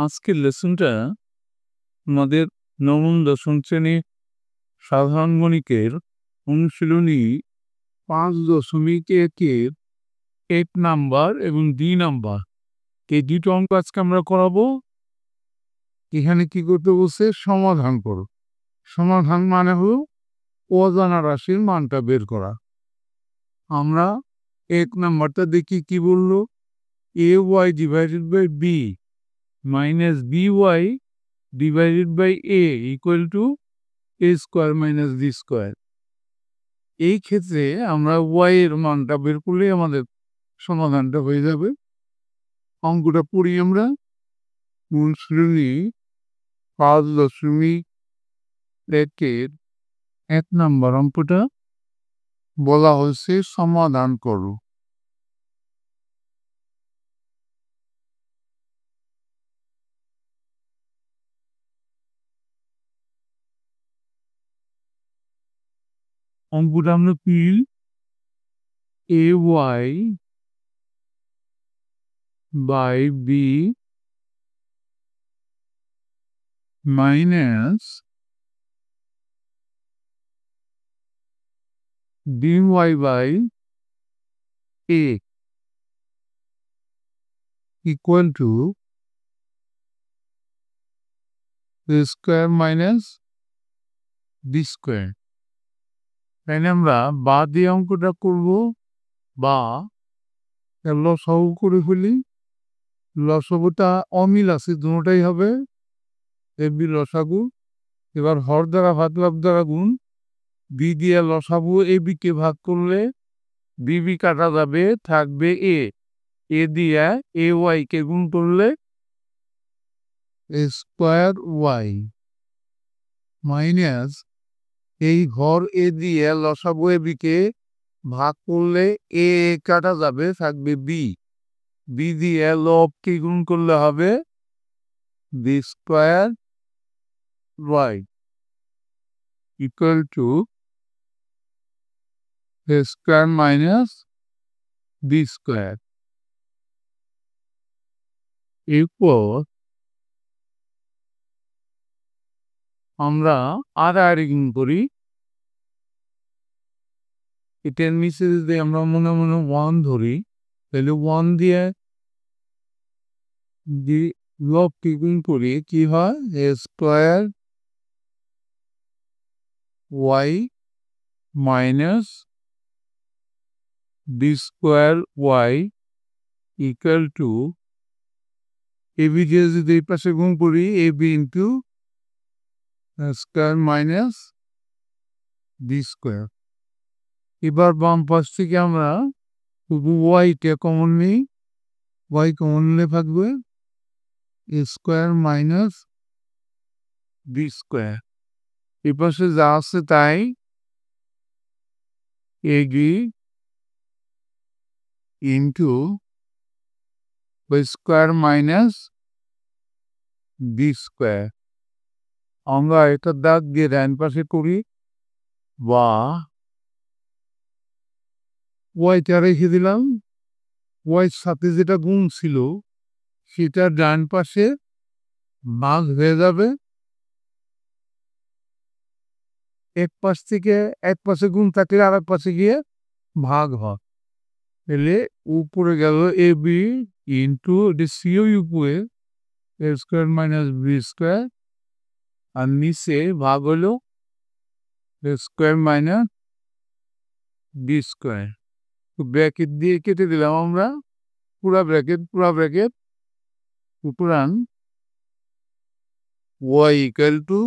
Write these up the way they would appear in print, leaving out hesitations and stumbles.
আজকের লেসনটা আমাদের নবম দশম শ্রেণীর সাধারণ গণিতের অনুশীলনী 5.1-এর 1 নাম্বার এবং 2 নাম্বার এই দুটো অঙ্ক আজকে আমরা করাবো। এখানে কি করতে বলছে? সমাধান করো। সমাধান মানে হলো অজানা রাশির মানটা বের করা। আমরা 1 নাম্বারটা দেখি কি বললো, ay divided by b minus by divided by a equal to a square minus b square। এই ক্ষেত্রে আমরা y এর মানটা বের করলে আমাদের সমাধানটা হয়ে যাবে। অঙ্কটা পড়ি আমরা। অনুশীলনী 5.1-এর 1 নাম্বার অঙ্কটা বলা হয়েছে সমাধান করো। অঙ্কটা আমরা P ay by b minus dy by a equal to a square minus b square। তাই আমরা বা দিয়ে অঙ্কটা করব, বা লসাগু করে ফেলি। লসাগুটা অমিল আছে, দুটোটাই হবে এবি লসাগু। এবার হর দ্বারা ভাগ লাভ দ্বারা গুণ, বি দিয়ে লসাগু এবিকে ভাগ করলে বিবি কাটা যাবে, থাকবে এ দিয়ে এ ওয়াইকে গুণ করলে স্কোয়ার ওয়াই মাইনাস এই ঘর এ দিয়ে লসাগু এবিকে ভাগ করলে এ কাটা যাবে, থাকবে বি দিয়ে লবকে গুণ করলে হবে b square Y equal to a square minus B square. এরপর আমরা আড়াআড়ি গুণ করি। এটার নিচে যদি আমরা মনে মনে 1 ধরি, তাহলে 1 দিয়ে লবকে গুণ করি, কি হয়? A square Y minus B square Y equal to AB দিয়ে যদি এই পাশে গুণ করি, AB into square minus B square. এবার বাম পাশ থেকে আমরা শুধু ওয়াইটা কমন নিই, ওয়াই কমন নিলে থাকবে A square minus B square. এ পাশে যা আছে তাই AB into square minus B square. আমরা এটা দাগ দিয়ে ডান পাশে করি, বা ওয়াইটা রেখে দিলাম। ওয়াইয়ের সাথে যেটা গুণ ছিল সেটা ডান পাশে ভাগ হয়ে যাবে। এক পাশ থেকে এক পাশে গুণ থাকলে আর এক পাশে গিয়ে ভাগ হয়, তাহলে উপরে গেল এ বি ইন্টু সিও উপরে A square minus B square, আর নিচে ভাগ হলো A square minus B square. Bracket দিয়ে কেটে দিলাম আমরা, পুরা ব্র্যাকেট সুতরাং Y equal to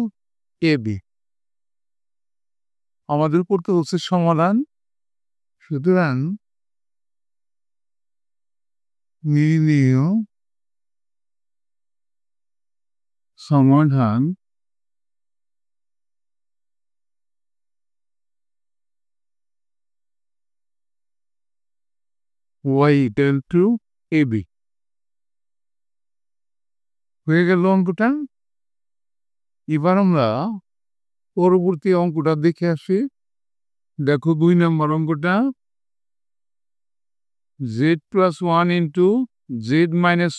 A B. আমাদের করতে হচ্ছে সমাধান। সুতরাং নির্ণীয় সমাধান Y equal to A B. হয়ে গেল অঙ্কটা। এবার আমরা পরবর্তী অঙ্কটা দেখে আসি। দেখো 2 নম্বর অঙ্কটা, z + 1 * z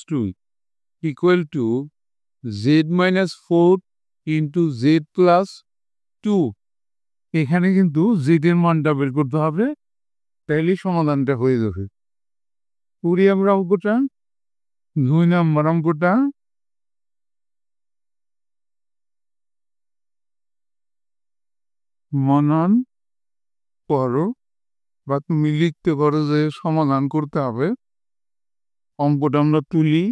- 2 equal to z-4 into Z plus 2। এখানে কিন্তু জেড এর মানটা বের করতে হবে, তাহলেই সমাধানটা হয়ে যাবে। করি আমরা অঙ্কটা। 2 নম্বর অঙ্কটা। মনন করো বা তুমি লিখতে পারো যে সমাধান করতে হবে। অঙ্কটা আমরা তুলি।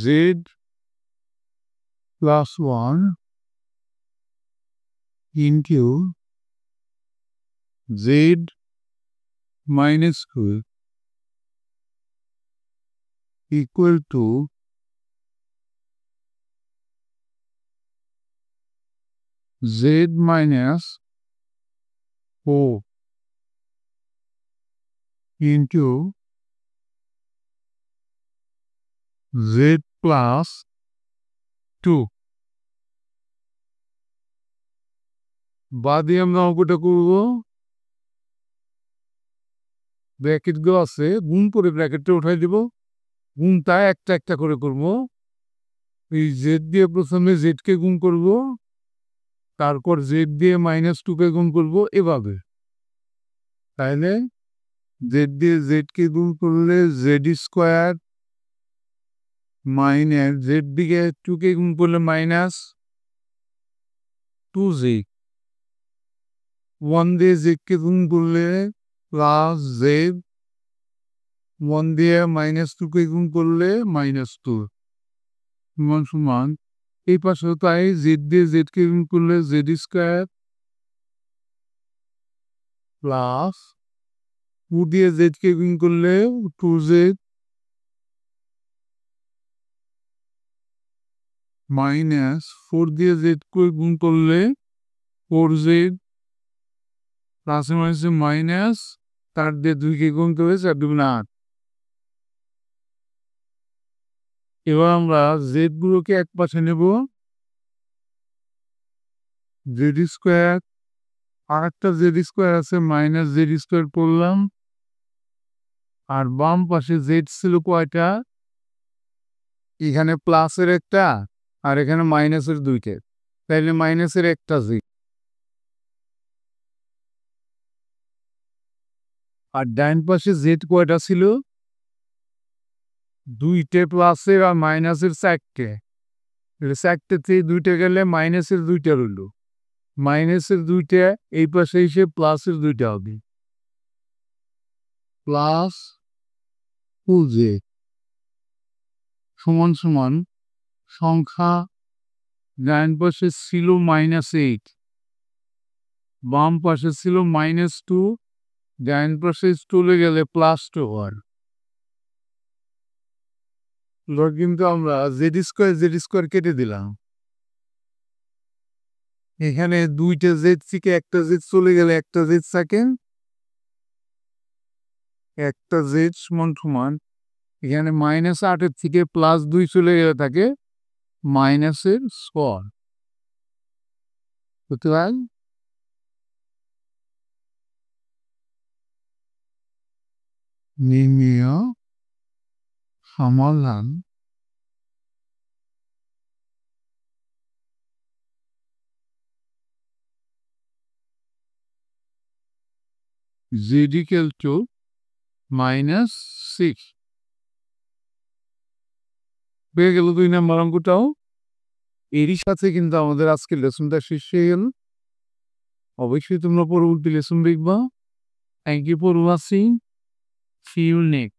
Z plus 1 into Z minus 2 equal to Z minus 4 into Z plus 2। বাদে আমরা অঙ্কটা করব। ব্র্যাকেটগুলো আছে, গুণ করে ব্র্যাকেটটা উঠাই দেব। গুণটা একটা একটা করে করব। এই জেড দিয়ে প্রথমে জেডকে গুণ করব, তারপর জেড দিয়ে -2কে গুণ করব, এভাবে। তাহলে জেড দিয়ে জেডকে গুণ করলে জেড স্কোয়ার মাইনাস জেড দিকে 2কে গুণ করলে -2z। 1 দিয়ে জেডকে গুণ করলে প্লাস জেড, 1 দিয়ে -2কে গুণ করলে -2 সমান সমান। এই পাশে তাই জেড দিয়ে জেডকে গুণ করলে জেড স্কোয়ার প্লাস 2 দিয়ে জেডকে গুণ করলে 2z মাইনাস 4 দিয়ে জেডকে গুণ করলে 4z প্লাসে মাইনাসে মাইনাস, 4 দিয়ে 2কে গুণ করলে 4 2 8। এবার আমরা জেড গুলোকে এক পাশে নেব। জেড স্কোয়ার, আর একটা জেড স্কোয়ার আছে, মাইনাস জেড স্কোয়ার করলাম। আর বাম পাশে জেড ছিল কয়টা? এখানে প্লাসের একটা আর এখানে মাইনাসের 2টে, তাইলে মাইনাসের একটা জেড। আর ডাইন পাশে জেড কয়টা ছিল? 2টে, প্লাসের আর মাইনাসের 4টে। 4টে থেকে 2টে গেলে মাইনাসের 2টা রইল। মাইনাসের 2টা এই পাশে এসে প্লাসের 2টা হবে। প্লাস 2z সমান সমান সংখ্যা ডাইন পাশে ছিল -8, বাম পাশে ছিল -2, ডাইন পাশে চলে গেলে +2 কিন্তু আমরা জেড স্কোয়ার কেটে দিলাম। এখানে 2টে জেড থেকে একটা জেড চলে গেলে একটা জেড থাকে, একটা জেড সমান সমান এখানে -8 থেকে +2 চলে গেলে থাকে -4। সুতরাং নির্ণেয় সমাধান z = -6 পেয়ে গেল 2 নম্বর অঙ্কটাও। এরই সাথে কিন্তু আমাদের আজকের লেসনটা শেষ হয়ে গেল। অবশ্যই তোমরা পরবর্তী লেসন দেখবা। Thank you for watching. See you next.